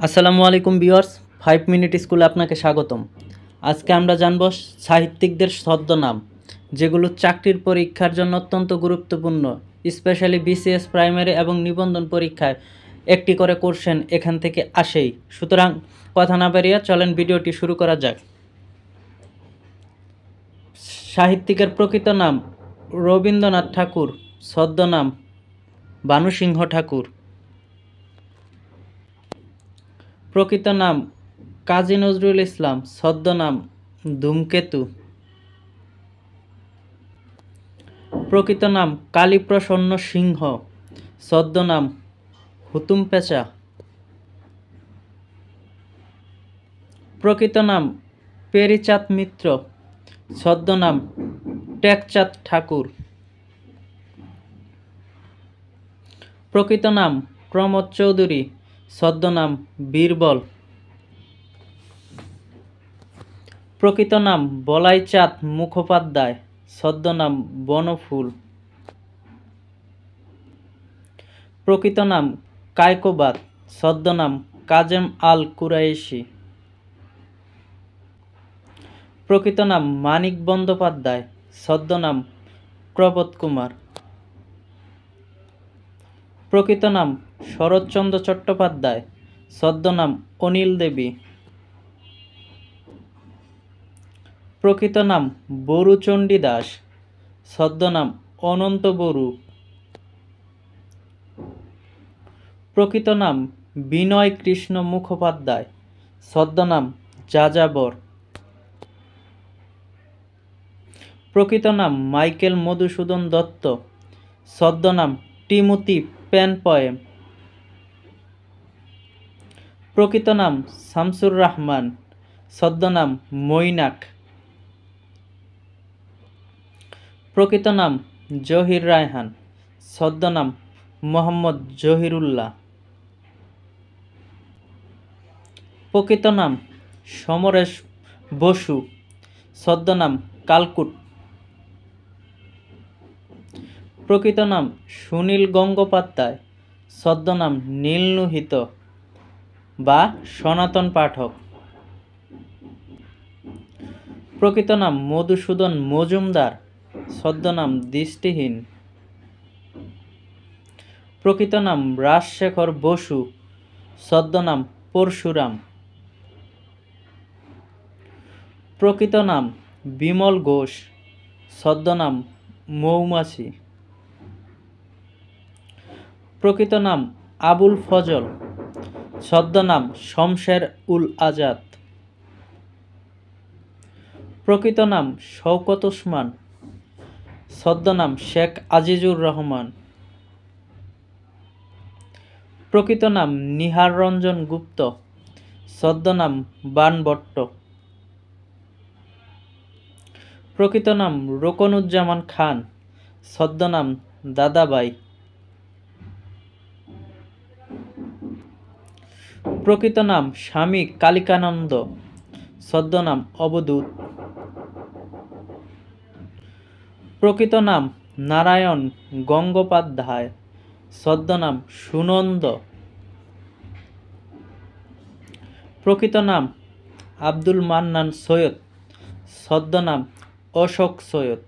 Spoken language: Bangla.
আসসালামু আলাইকুম ভিউয়ার্স, 5 মিনিট স্কুলে আপনাকে স্বাগতম। আজকে আমরা জানব সাহিত্যিকদের ছদ্মনাম, যেগুলো চাকরির পরীক্ষার জন্য অত্যন্ত গুরুত্বপূর্ণ। স্পেশালি বিসিএস প্রাইমারি এবং নিবন্ধন পরীক্ষায় একটি করে কোশ্চেন এখান থেকে আসেই। সুতরাং কথা না বাড়িয়ে চলেন ভিডিওটি শুরু করা যাক। সাহিত্যিকের প্রকৃত নাম রবীন্দ্রনাথ ঠাকুর, ছদ্মনাম ভানুসিংহ ঠাকুর। প্রকৃত নাম কাজী নজরুল ইসলাম, ছদ্মনাম ধূমকেতু। প্রকৃত নাম কালীপ্রসন্ন সিংহ, ছদ্মনাম হুতুম পেঁচা। প্রকৃত নাম পেরিচাঁদ মিত্র, ছদ্মনাম টেকচাঁদ ঠাকুর। প্রকৃত নাম প্রমোদ চৌধুরী, ছদ্মনাম বীরবল। প্রকৃত নাম বলাইচাঁদ মুখোপাধ্যায়, ছদ্মনাম বনফুল। প্রকৃত নাম কায়কোবাদ, ছদ্মনাম কাজেম আল কুরাইশি। প্রকৃত নাম মানিক বন্দ্যোপাধ্যায়, ছদ্মনাম প্রবোধ কুমার। প্রকৃত নাম শরৎচন্দ্র চট্টোপাধ্যায়, ছদ্মনাম অনিল দেবী। প্রকৃত নাম বরুচণ্ডী দাস, ছদ্মনাম অনন্ত বরু। প্রকৃত নাম বিনয় কৃষ্ণ মুখোপাধ্যায়, ছদ্মনাম যাযাবর। প্রকৃত নাম মাইকেল মধুসূদন দত্ত, ছদ্মনাম টিমোথি পেন পয়েম। প্রকৃত নাম শামসুর রহমান, ছদ্মনাম মৈনাক। প্রকৃত নাম জহির রায়হান, ছদ্মনাম মোহাম্মদ জহিরুল্লাহ। প্রকৃত নাম সমরেশ বসু, ছদ্মনাম কালকুট। প্রকৃত নাম সুনীল গঙ্গোপাধ্যায়, ছদ্মনাম নীললোহিত বা সনাতন পাঠক। প্রকৃত নাম মধুসূদন মজুমদার, ছদ্মনাম দৃষ্টিহীন। প্রকৃত নাম রাজশেখর বসু, ছদ্মনাম পরশুরাম। প্রকৃত নাম বিমল ঘোষ, ছদ্মনাম মৌমাছি। প্রকৃত নাম আবুল ফজল, ছদ্মনাম শমশের উল আজাদ। প্রকৃত নাম শওকত ওসমান, ছদ্মনাম শেখ আজিজুর রহমান। প্রকৃত নাম নিহার রঞ্জন গুপ্ত, ছদ্মনাম বাণভট্ট। প্রকৃত নাম রোকনউজ্জামান খান, ছদ্মনাম দাদাবাই। প্রকৃত নাম স্বামী কালিকানন্দ, ছদ্মনাম অবধূত। প্রকৃত নাম নারায়ণ গঙ্গোপাধ্যায়, ছদ্মনাম সুনন্দ। প্রকৃত নাম আব্দুল মান্নান সৈয়দ, ছদ্মনাম অশোক সৈয়দ।